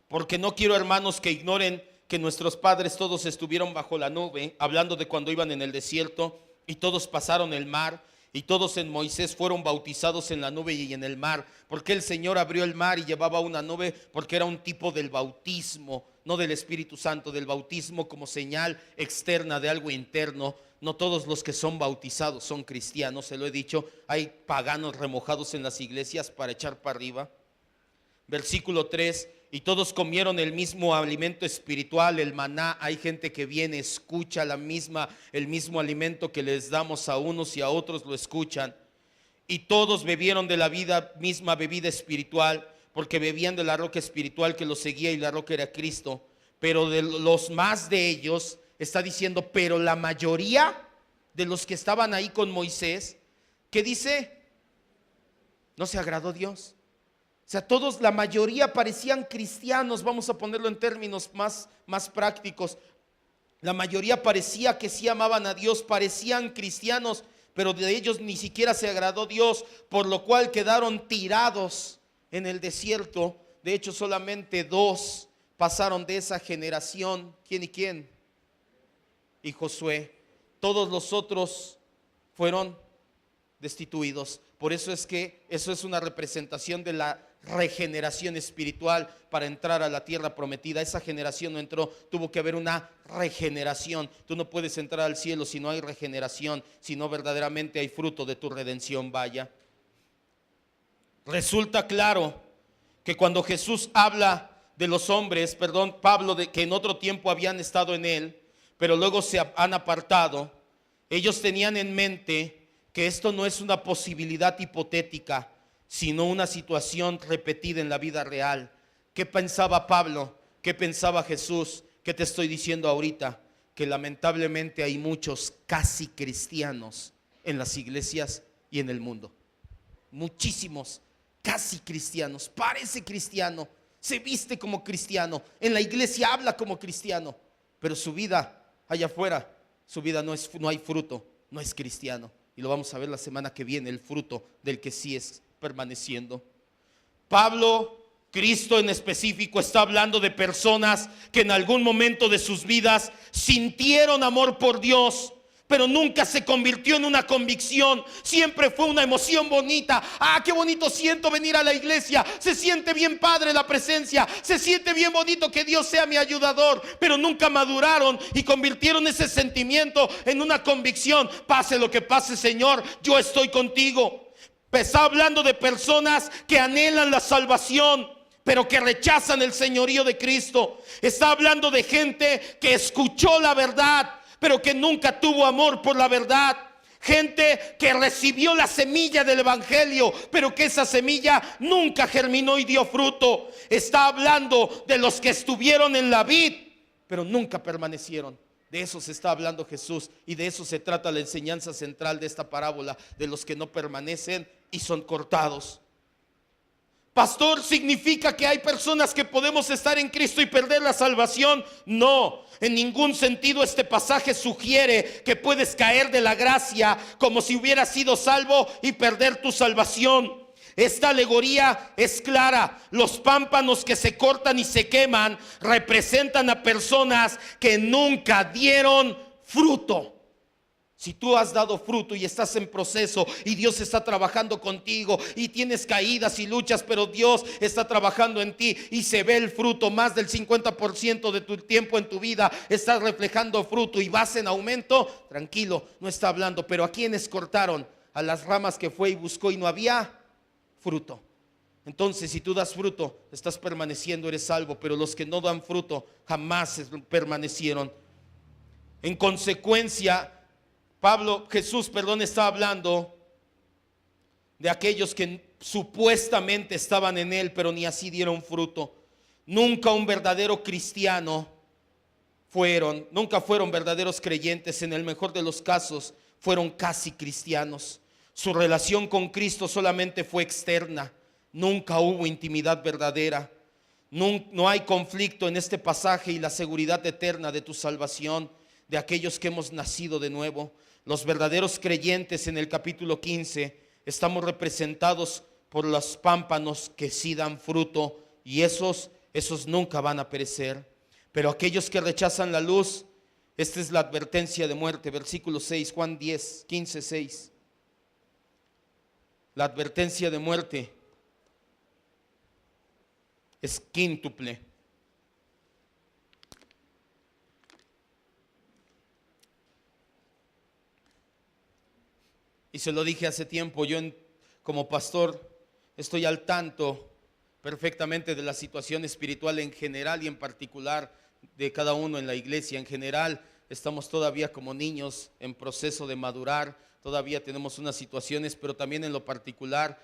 Porque no quiero, hermanos, que ignoren que nuestros padres todos estuvieron bajo la nube, hablando de cuando iban en el desierto, y todos pasaron el mar, y todos en Moisés fueron bautizados en la nube y en el mar. Porque el Señor abrió el mar y llevaba una nube, porque era un tipo del bautismo, no del Espíritu Santo, del bautismo como señal externa de algo interno. No todos los que son bautizados son cristianos, se lo he dicho. Hay paganos remojados en las iglesias para echar para arriba. Versículo 3. Y todos comieron el mismo alimento espiritual, el maná. Hay gente que viene, escucha el mismo alimento que les damos a unos y a otros lo escuchan. Y todos bebieron de la misma bebida espiritual, porque bebían de la roca espiritual que los seguía, y la roca era Cristo. Pero de los más de ellos, está diciendo, pero la mayoría de los que estaban ahí con Moisés, ¿qué dice? No se agradó Dios. O sea, todos, la mayoría parecían cristianos. Vamos a ponerlo en términos más prácticos. La mayoría parecía que sí amaban a Dios, parecían cristianos, pero de ellos ni siquiera se agradó Dios, por lo cual quedaron tirados en el desierto. De hecho, solamente 2 pasaron de esa generación. ¿Quién y quién? Y Josué. Todos los otros fueron destituidos. Por eso es que eso es una representación de la regeneración espiritual para entrar a la tierra prometida. Esa generación no entró, tuvo que haber una regeneración. Tú no puedes entrar al cielo si no hay regeneración, si no verdaderamente hay fruto de tu redención. Vaya, resulta claro que cuando Jesús habla de los hombres, Pablo, de que en otro tiempo habían estado en él, pero luego se han apartado, ellos tenían en mente que esto no es una posibilidad hipotética, sino una situación repetida en la vida real. ¿Qué pensaba Pablo? ¿Qué pensaba Jesús? ¿Qué te estoy diciendo ahorita? Que lamentablemente hay muchos casi cristianos en las iglesias y en el mundo. Muchísimos casi cristianos, parece cristiano, se viste como cristiano, en la iglesia habla como cristiano, pero su vida allá afuera, su vida no hay fruto, no es cristiano. Y lo vamos a ver la semana que viene, el fruto del que sí es permaneciendo. Pablo, Cristo en específico, está hablando de personas que en algún momento de sus vidas sintieron amor por Dios, pero nunca se convirtió en una convicción. Siempre fue una emoción bonita. Qué bonito siento venir a la iglesia. Se siente bien padre la presencia. Se siente bien bonito que Dios sea mi ayudador. Pero nunca maduraron y convirtieron ese sentimiento en una convicción. Pase lo que pase, Señor, yo estoy contigo. Está hablando de personas que anhelan la salvación, pero que rechazan el señorío de Cristo. Está hablando de gente que escuchó la verdad, pero que nunca tuvo amor por la verdad. Gente que recibió la semilla del evangelio, pero que esa semilla nunca germinó y dio fruto. Está hablando de los que estuvieron en la vid, pero nunca permanecieron. De eso se está hablando Jesús, y de eso se trata la enseñanza central de esta parábola, de los que no permanecen y son cortados. Pastor, ¿significa que hay personas que podemos estar en Cristo y perder la salvación? No, en ningún sentido este pasaje sugiere que puedes caer de la gracia como si hubieras sido salvo y perder tu salvación. Esta alegoría es clara. Los pámpanos que se cortan y se queman representan a personas que nunca dieron fruto. Si tú has dado fruto y estás en proceso y Dios está trabajando contigo y tienes caídas y luchas, pero Dios está trabajando en ti y se ve el fruto, más del 50% de tu tiempo en tu vida estás reflejando fruto y vas en aumento, tranquilo, no está hablando. Pero ¿a quiénes cortaron? A las ramas que fue y buscó y no había fruto. Entonces, si tú das fruto, estás permaneciendo, eres salvo. Pero los que no dan fruto jamás permanecieron. En consecuencia, Jesús está hablando de aquellos que supuestamente estaban en él, pero ni así dieron fruto. Nunca un verdadero cristiano nunca fueron verdaderos creyentes. En el mejor de los casos fueron casi cristianos. Su relación con Cristo solamente fue externa. Nunca hubo intimidad verdadera. No hay conflicto en este pasaje y la seguridad eterna de tu salvación, de aquellos que hemos nacido de nuevo. Los verdaderos creyentes en el capítulo 15 estamos representados por los pámpanos que sí dan fruto, y esos nunca van a perecer. Pero aquellos que rechazan la luz, esta es la advertencia de muerte. Versículo 6, Juan 15, 6. La advertencia de muerte es quíntuple. Y se lo dije hace tiempo, como pastor estoy al tanto perfectamente de la situación espiritual en general y en particular de cada uno en la iglesia. En general estamos todavía como niños en proceso de madurar, todavía tenemos unas situaciones, pero también en lo particular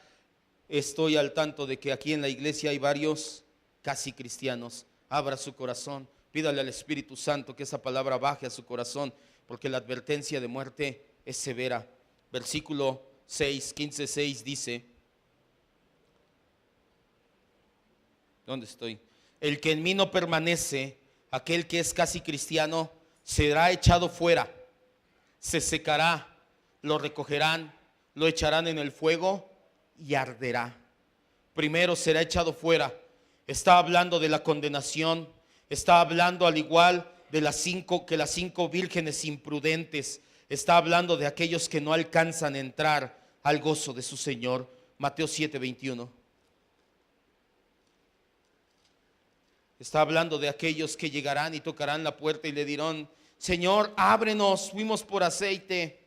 estoy al tanto de que aquí en la iglesia hay varios casi cristianos. Abra su corazón, pídale al Espíritu Santo que esa palabra baje a su corazón, porque la advertencia de muerte es severa. Versículo 6, 15, 6 dice, ¿dónde estoy? El que en mí no permanece, aquel que es casi cristiano, será echado fuera, se secará, lo recogerán, lo echarán en el fuego y arderá. Primero será echado fuera. Está hablando de la condenación. Está hablando al igual de las 5 vírgenes imprudentes. Está hablando de aquellos que no alcanzan a entrar al gozo de su Señor. Mateo 7:21. Está hablando de aquellos que llegarán y tocarán la puerta y le dirán: Señor, ábrenos, fuimos por aceite.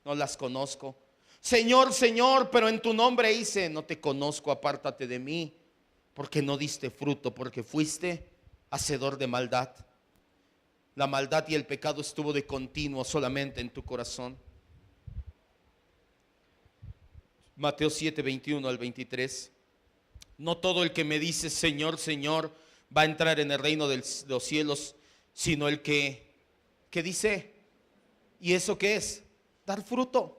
No las conozco. Señor, Señor, pero en tu nombre hice. No te conozco, apártate de mí, porque no diste fruto, porque fuiste hacedor de maldad. La maldad y el pecado estuvo de continuo solamente en tu corazón. Mateo 7:21 al 23. No todo el que me dice Señor, Señor va a entrar en el reino de los cielos, sino el que dice. ¿Y eso qué es? Dar fruto.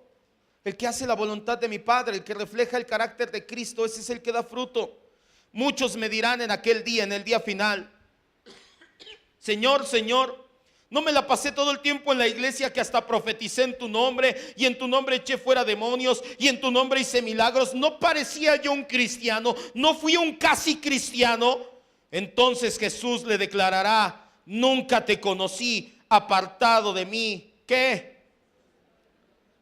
El que hace la voluntad de mi Padre, el que refleja el carácter de Cristo, ese es el que da fruto. Muchos me dirán en aquel día, en el día final: Señor, Señor, no me la pasé todo el tiempo en la iglesia, que hasta profeticé en tu nombre, y en tu nombre eché fuera demonios, y en tu nombre hice milagros. ¿No parecía yo un cristiano? ¿No fui un casi cristiano? Entonces Jesús le declarará: nunca te conocí, apartado de mí. ¿Qué?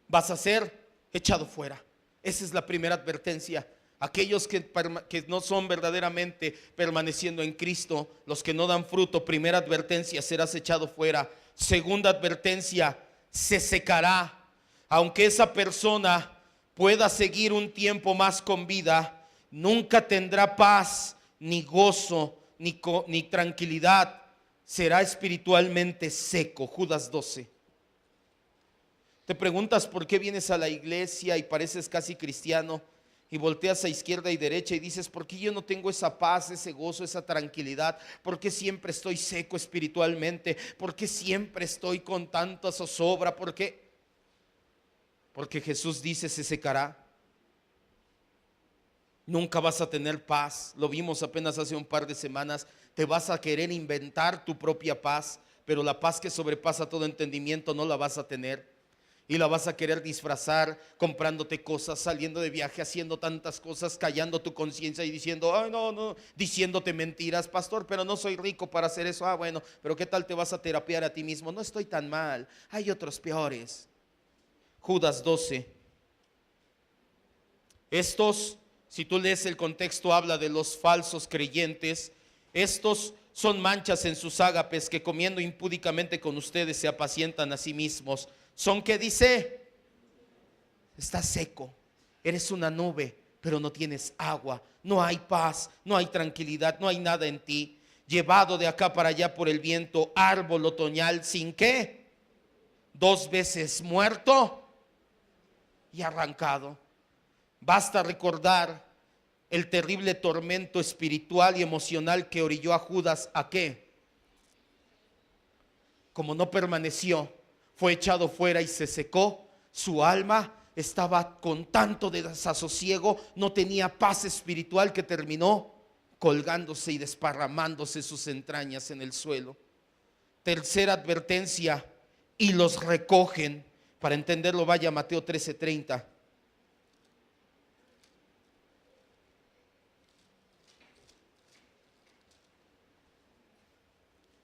vas a ser echado fuera. Esa es la primera advertencia. Aquellos que no son verdaderamente permaneciendo en Cristo, los que no dan fruto, primera advertencia, serás echado fuera. Segunda advertencia, se secará. Aunque esa persona pueda seguir un tiempo más con vida, nunca tendrá paz, ni gozo, ni tranquilidad. Será espiritualmente seco. Judas 12. Te preguntas por qué vienes a la iglesia y pareces casi cristiano y volteas a izquierda y derecha y dices, ¿por qué yo no tengo esa paz, ese gozo, esa tranquilidad? ¿Por qué siempre estoy seco espiritualmente? ¿Por qué siempre estoy con tanta zozobra? ¿Por qué? Porque Jesús dice, se secará. Nunca vas a tener paz. Lo vimos apenas hace un par de semanas. Te vas a querer inventar tu propia paz, pero la paz que sobrepasa todo entendimiento no la vas a tener. Y la vas a querer disfrazar comprándote cosas, saliendo de viaje, haciendo tantas cosas, callando tu conciencia y diciendo, ay no, diciéndote mentiras, pastor, pero no soy rico para hacer eso. Ah, bueno, pero ¿qué tal te vas a terapiar a ti mismo? No estoy tan mal, hay otros peores. Judas 12. Estos, si tú lees el contexto, habla de los falsos creyentes. Estos son manchas en sus ágapes que comiendo impúdicamente con ustedes se apacientan a sí mismos. Son, ¿qué dice? Estás seco, eres una nube, pero no tienes agua, no hay paz, no hay tranquilidad, no hay nada en ti. Llevado de acá para allá por el viento, árbol otoñal, ¿sin qué? 2 veces muerto y arrancado. Basta recordar el terrible tormento espiritual y emocional que orilló a Judas ¿a qué? Como no permaneció, fue echado fuera y se secó. Su alma estaba con tanto desasosiego, no tenía paz espiritual, que terminó colgándose y desparramándose sus entrañas en el suelo. Tercera advertencia, y los recogen. Para entenderlo, vaya a Mateo 13:30.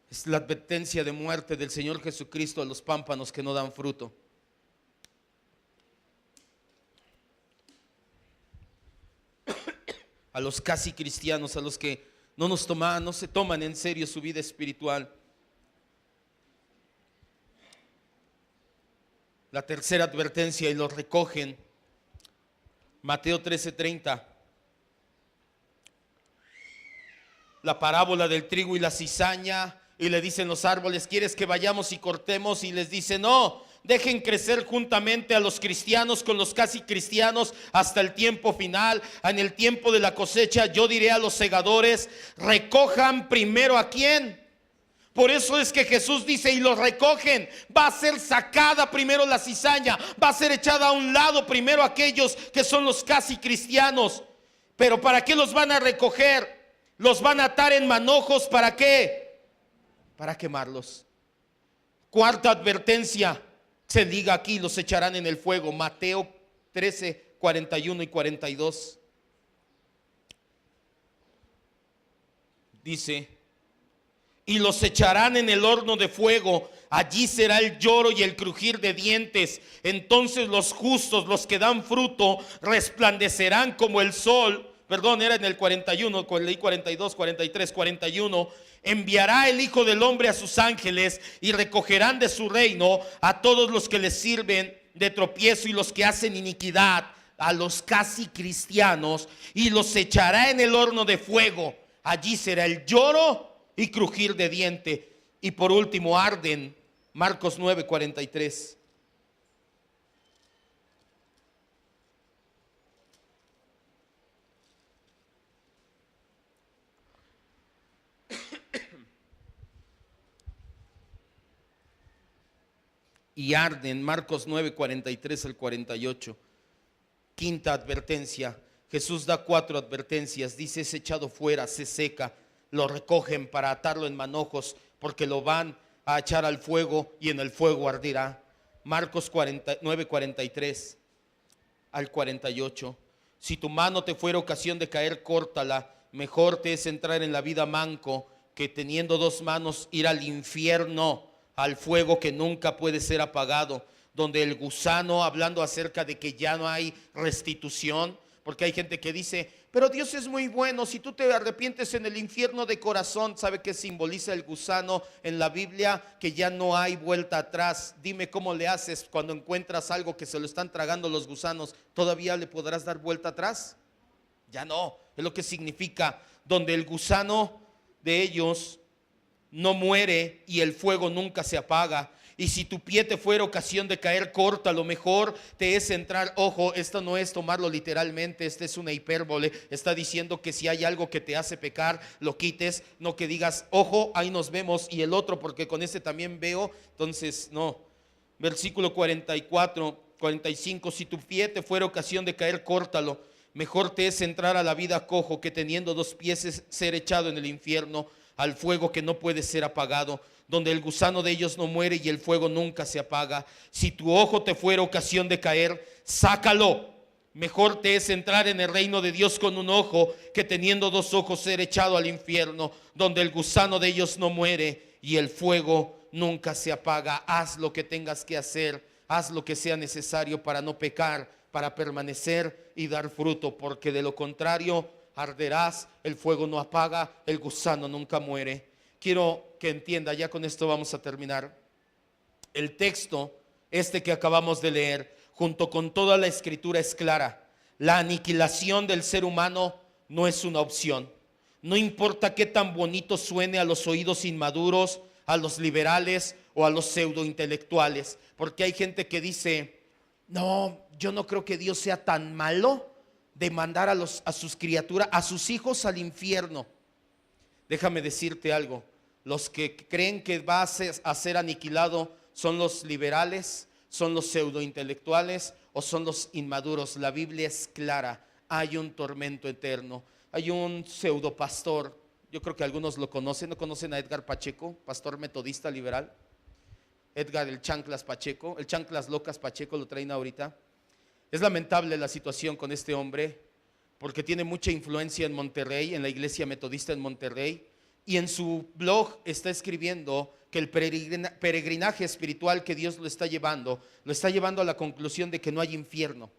Es la advertencia de muerte del Señor Jesucristo a los pámpanos que no dan fruto. A los casi cristianos, a los que no se toman en serio su vida espiritual. La tercera advertencia, y los recogen. Mateo 13:30. La parábola del trigo y la cizaña. Y le dicen los árboles, ¿quieres que vayamos y cortemos? Y les dice, no, dejen crecer juntamente a los cristianos con los casi cristianos hasta el tiempo final. En el tiempo de la cosecha yo diré a los segadores, recojan primero ¿a quién? Por eso es que Jesús dice, y los recogen. Va a ser sacada primero la cizaña, va a ser echada a un lado primero aquellos que son los casi cristianos. Pero ¿para qué los van a recoger? Los van a atar en manojos, ¿para qué? Para quemarlos. Cuarta advertencia, se diga aquí, los echarán en el fuego. Mateo 13:41 y 42. Dice, y los echarán en el horno de fuego, allí será el lloro y el crujir de dientes. Entonces los justos, los que dan fruto, resplandecerán como el sol. Perdón, era en el 41, leí 42, 43, 41. Enviará el Hijo del Hombre a sus ángeles y recogerán de su reino a todos los que les sirven de tropiezo y los que hacen iniquidad, a los casi cristianos, y los echará en el horno de fuego. Allí será el lloro y crujir de diente. Y por último arden. Marcos 9:43. Y arden. Marcos 9:43 al 48. Quinta advertencia. Jesús da 4 advertencias. Dice, es echado fuera, se seca. Lo recogen para atarlo en manojos, porque lo van a echar al fuego y en el fuego arderá. Marcos 9:43 al 48. Si tu mano te fuera ocasión de caer, córtala. Mejor te es entrar en la vida manco que teniendo 2 manos ir al infierno, al fuego que nunca puede ser apagado, donde el gusano, hablando acerca de que ya no hay restitución, porque hay gente que dice, pero Dios es muy bueno, si tú te arrepientes en el infierno de corazón. ¿Sabe qué simboliza el gusano en la Biblia? Que ya no hay vuelta atrás. Dime cómo le haces cuando encuentras algo que se lo están tragando los gusanos. ¿Todavía le podrás dar vuelta atrás? Ya no, es lo que significa, donde el gusano de ellos no muere y el fuego nunca se apaga. Y si tu pie te fuera ocasión de caer, corta, lo mejor te es entrar. Ojo, esto no es tomarlo literalmente, esta es una hipérbole. Está diciendo que si hay algo que te hace pecar, lo quites, no que digas, ojo, ahí nos vemos, y el otro, porque con este también veo. Entonces, no. Versículo 44, 45, si tu pie te fuera ocasión de caer, córtalo. Mejor te es entrar a la vida cojo que teniendo dos pies ser echado en el infierno, al fuego que no puede ser apagado, donde el gusano de ellos no muere y el fuego nunca se apaga. Si tu ojo te fuera ocasión de caer, sácalo. Mejor te es entrar en el reino de Dios con un ojo que teniendo dos ojos ser echado al infierno, donde el gusano de ellos no muere y el fuego nunca se apaga. Haz lo que tengas que hacer, haz lo que sea necesario para no pecar, para permanecer y dar fruto, porque de lo contrario arderás, el fuego no apaga, el gusano nunca muere. Quiero que entienda, ya con esto vamos a terminar. El texto, este que acabamos de leer, junto con toda la escritura, es clara. La aniquilación del ser humano no es una opción. No importa qué tan bonito suene a los oídos inmaduros, a los liberales o a los pseudointelectuales, porque hay gente que dice, no, yo no creo que Dios sea tan malo de mandar a sus criaturas, a sus hijos al infierno. Déjame decirte algo, los que creen que va a ser aniquilado son los liberales, son los pseudointelectuales o son los inmaduros. La Biblia es clara, hay un tormento eterno. Hay un pseudopastor, yo creo que algunos lo conocen. ¿No conocen a Edgar Pacheco, pastor metodista liberal? Edgar el Chanclas Pacheco, el Chanclas Locas Pacheco, lo traen ahorita. Es lamentable la situación con este hombre, porque tiene mucha influencia en Monterrey, en la iglesia metodista en Monterrey, y en su blog está escribiendo que el peregrinaje espiritual que Dios lo está llevando a la conclusión de que no hay infierno,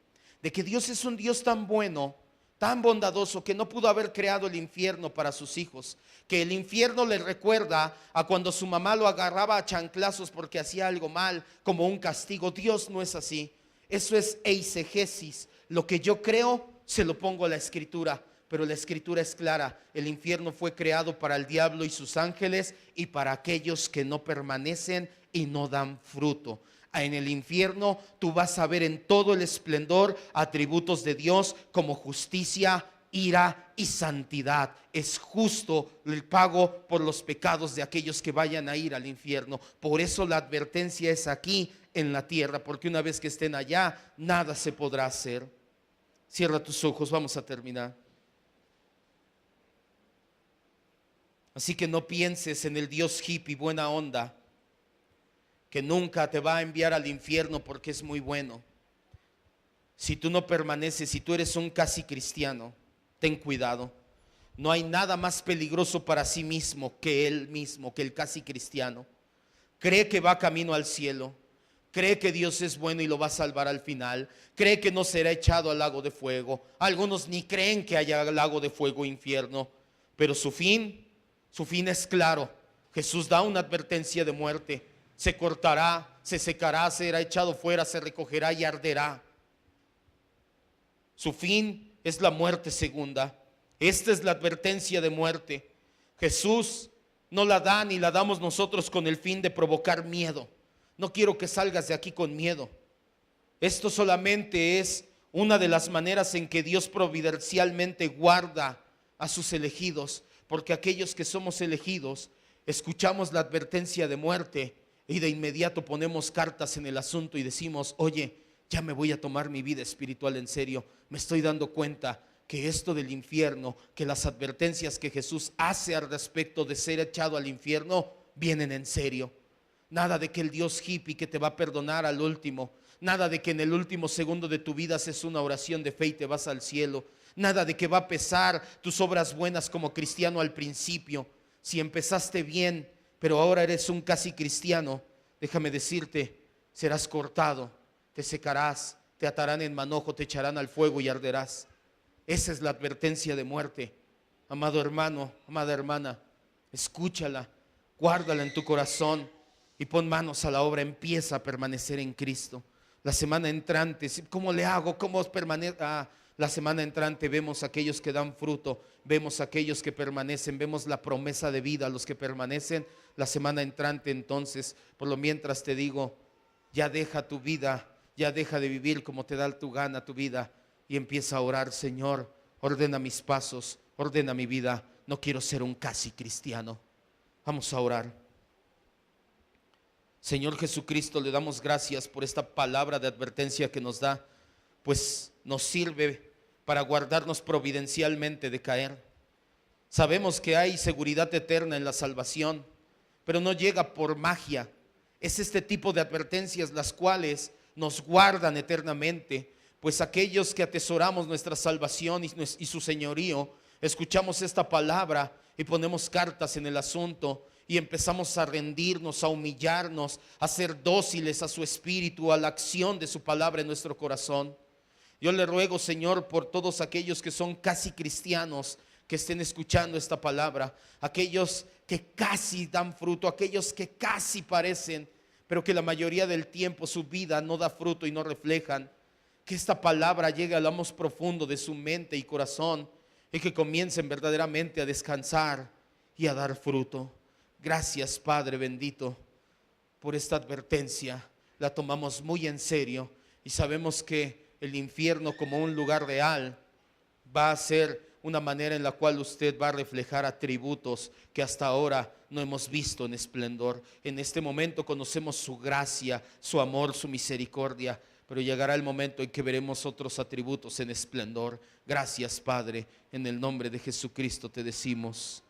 de que Dios es un Dios tan bueno, tan bondadoso, que no pudo haber creado el infierno para sus hijos, que el infierno le recuerda a cuando su mamá lo agarraba a chanclazos porque hacía algo mal, como un castigo. Dios no es así. Eso es eisegesis. Lo que yo creo se lo pongo a la escritura, pero la escritura es clara. El infierno fue creado para el diablo y sus ángeles y para aquellos que no permanecen y no dan fruto. En el infierno tú vas a ver en todo el esplendor atributos de Dios como justicia, ira y santidad. Es justo el pago por los pecados de aquellos que vayan a ir al infierno. Por eso la advertencia es aquí en la tierra, porque una vez que estén allá, nada se podrá hacer. Cierra tus ojos, vamos a terminar. Así que no pienses en el Dios hippie buena onda, que nunca te va a enviar al infierno porque es muy bueno. Si tú no permaneces, si tú eres un casi cristiano, ten cuidado. No hay nada más peligroso para sí mismo, que el casi cristiano. Cree que va camino al cielo, cree que Dios es bueno y lo va a salvar al final, cree que no será echado al lago de fuego. Algunos ni creen que haya lago de fuego o infierno, pero su fin es claro. Jesús da una advertencia de muerte. Se cortará, se secará, será echado fuera, se recogerá y arderá. Su fin es la muerte segunda. Esta es la advertencia de muerte. Jesús no la da ni la damos nosotros con el fin de provocar miedo. No quiero que salgas de aquí con miedo. Esto solamente es una de las maneras en que Dios providencialmente guarda a sus elegidos, porque aquellos que somos elegidos escuchamos la advertencia de muerte y de inmediato ponemos cartas en el asunto y decimos, oye, ya me voy a tomar mi vida espiritual en serio. Me estoy dando cuenta que esto del infierno, que las advertencias que Jesús hace al respecto de ser echado al infierno, vienen en serio. Nada de que el Dios hippie que te va a perdonar al último. Nada de que en el último segundo de tu vida haces una oración de fe y te vas al cielo. Nada de que va a pesar tus obras buenas como cristiano al principio. Si empezaste bien, pero ahora eres un casi cristiano, déjame decirte, serás cortado, te secarás, te atarán en manojo, te echarán al fuego y arderás. Esa es la advertencia de muerte. Amado hermano, amada hermana, escúchala, guárdala en tu corazón y pon manos a la obra. Empieza a permanecer en Cristo. La semana entrante, ¿cómo le hago? ¿Cómo permanezco? La semana entrante vemos a aquellos que dan fruto, vemos a aquellos que permanecen, vemos la promesa de vida a los que permanecen. La semana entrante, entonces, por lo mientras te digo, ya deja tu vida, ya deja de vivir como te da tu gana tu vida y empieza a orar. Señor, ordena mis pasos, ordena mi vida. No quiero ser un casi cristiano. Vamos a orar. Señor Jesucristo, le damos gracias por esta palabra de advertencia que nos da, pues nos sirve para guardarnos providencialmente de caer. Sabemos que hay seguridad eterna en la salvación, pero no llega por magia. Es este tipo de advertencias las cuales nos guardan eternamente, pues aquellos que atesoramos nuestra salvación y su señorío, escuchamos esta palabra y ponemos cartas en el asunto y empezamos a rendirnos, a humillarnos, a ser dóciles a su espíritu, a la acción de su palabra en nuestro corazón. Yo le ruego, Señor, por todos aquellos que son casi cristianos, que estén escuchando esta palabra, aquellos que casi dan fruto, aquellos que casi parecen, pero que la mayoría del tiempo su vida no da fruto y no reflejan, que esta palabra llegue al más profundo de su mente y corazón y que comiencen verdaderamente a descansar y a dar fruto. Gracias, Padre bendito, por esta advertencia. La tomamos muy en serio y sabemos que el infierno como un lugar real va a ser una manera en la cual usted va a reflejar atributos que hasta ahora no hemos visto en esplendor. En este momento conocemos su gracia, su amor, su misericordia, pero llegará el momento en que veremos otros atributos en esplendor. Gracias, Padre, en el nombre de Jesucristo te decimos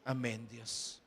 amén, Dios.